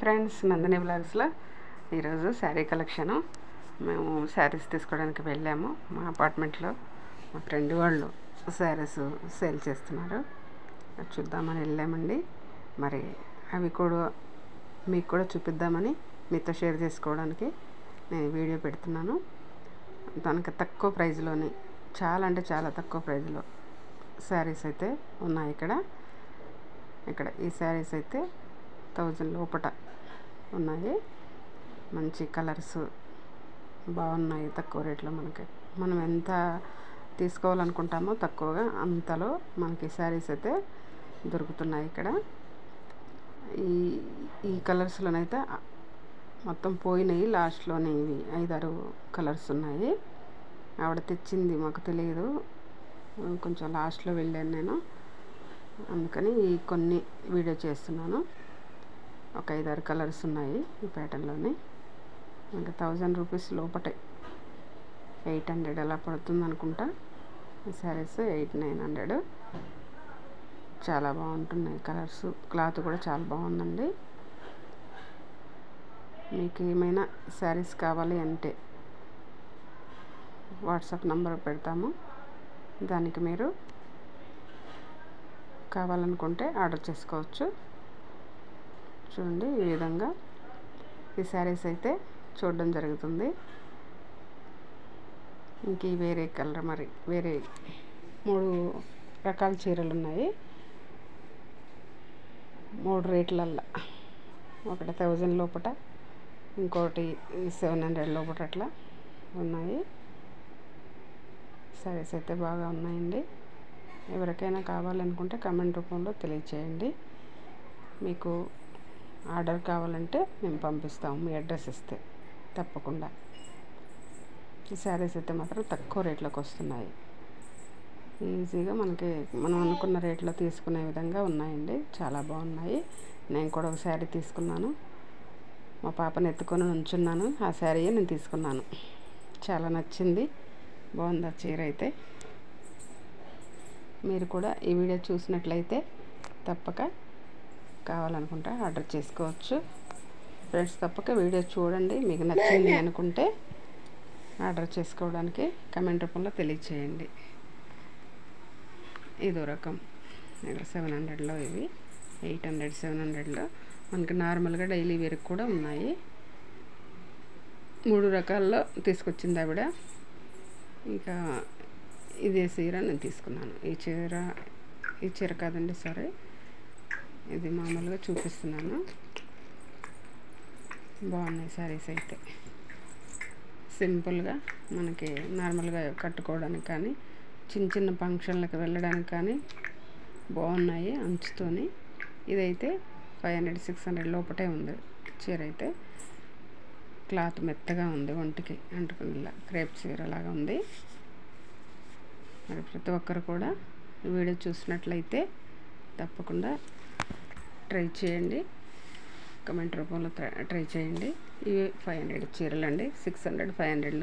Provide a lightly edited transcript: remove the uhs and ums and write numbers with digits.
Hi friends, Nandini బ్లాగ్స్లో ఈరోజు sari collection. మేము శారీస్ తీసుకోవడానికి వెళ్ళాము. మా అపార్ట్మెంట్లో మా ఫ్రెండ్ వాళ్ళు శారీస్ సేల్ చేస్తున్నారు, అది చూద్దామని వెళ్ళామండి. మరి అవి కూడా మీకు కూడా చూపిద్దామని మీతో షేర్ చేసుకోవడానికి నేను వీడియో పెడుతున్నాను. దానికి తక్కువ ప్రైస్లోని, చాలా అంటే చాలా తక్కువ ప్రైస్లో శారీస్ అయితే ఉన్నాయి. ఇక్కడ ఈ శారీస్ అయితే 1000 లోపట ఉన్నాయి. మంచి కలర్స్ బాగున్నాయి. తక్కువ రేట్లో మనం ఎంత తీసుకోవాలనుకుంటామో తక్కువగా అంతలో మనకి శారీస్ అయితే దొరుకుతున్నాయి. ఇక్కడ ఈ కలర్స్లోనైతే మొత్తం పోయినాయి. లాస్ట్లోనే ఇవి 5-6 కలర్స్ ఉన్నాయి. ఆవిడ తెచ్చింది, మాకు తెలియదు. కొంచెం లాస్ట్లో వెళ్ళాను నేను, అందుకని కొన్ని వీడియో చేస్తున్నాను. ఒక 5-6 కలర్స్ ఉన్నాయి ఈ ప్యాటర్న్లోని. ఇంకా 1000 రూపీస్ లోపటే, 800 అలా పడుతుంది అనుకుంటా. ఈ శారీస్ 800-900. చాలా బాగుంటున్నాయి కలర్స్. క్లాత్ కూడా చాలా బాగుందండి. మీకు ఏమైనా శారీస్ కావాలి అంటే వాట్సాప్ నంబర్ పెడతాము, దానికి మీరు కావాలనుకుంటే ఆర్డర్ చేసుకోవచ్చు. చూడండి, ఈ విధంగా ఈ శారీస్ అయితే చూడడం జరుగుతుంది. ఇంక వేరే కలర్, మరి వేరే 3 రకాల చీరలు ఉన్నాయి. 3 రేట్లల్లో, ఒకటి 1000 లోపట, ఇంకోటి 700 లోపట అట్లా ఉన్నాయి. శారీస్ అయితే బాగా ఉన్నాయండి. ఎవరికైనా కావాలనుకుంటే కామెంట్ రూపంలో తెలియచేయండి. మీకు ఆర్డర్ కావాలంటే మేము పంపిస్తాము, మీ అడ్రస్ ఇస్తే తప్పకుండా. ఈ శారీస్ అయితే మాత్రం తక్కువ రేట్లోకి వస్తున్నాయి. ఈజీగా మనం అనుకున్న రేట్లో తీసుకునే విధంగా ఉన్నాయండి. చాలా బాగున్నాయి. నేను కూడా ఒక శారీ తీసుకున్నాను. మా పాపను ఎత్తుకొని ఉంచున్నాను. ఆ శారీయే నేను తీసుకున్నాను. చాలా నచ్చింది, బాగుంది ఆ చీర అయితే. మీరు కూడా ఈ వీడియో చూసినట్లయితే తప్పక కావాలనుకుంటే ఆర్డర్ చేసుకోవచ్చు. ఫ్రెండ్స్, తప్పక వీడియో చూడండి. మీకు నచ్చింది అనుకుంటే ఆర్డర్ చేసుకోవడానికి కమెంట్ రూపంలో తెలియచేయండి. ఇదో రకం 700లో, ఇవి 800-700లో. మనకి నార్మల్గా డైలీ వేర్కి కూడా ఉన్నాయి. 3 రకాల్లో తీసుకొచ్చింది ఆవిడ. ఇంకా ఇదే చీర నేను తీసుకున్నాను. ఈ చీర కాదండి, సరే, ఇది మామూలుగా చూపిస్తున్నాను. బాగున్నాయి శారీస్ అయితే. సింపుల్గా మనకి నార్మల్గా కట్టుకోవడానికి కానీ, చిన్న ఫంక్షన్లకు వెళ్ళడానికి కానీ బాగున్నాయి. అంచుతోని ఇదైతే 500-600 లోపటే ఉంది చీర అయితే. క్లాత్ మెత్తగా ఉంది, ఒంటికి అంటుకునేలా క్రేప్ చీర లాగా ఉంది. మరి ప్రతి ఒక్కరు కూడా వీడియో చూసినట్లయితే తప్పకుండా ట్రై చేయండి, కమెంట్ రూపంలో ట్రై చేయండి. ఇవి 500 చీరలు అండి, 600-500లో.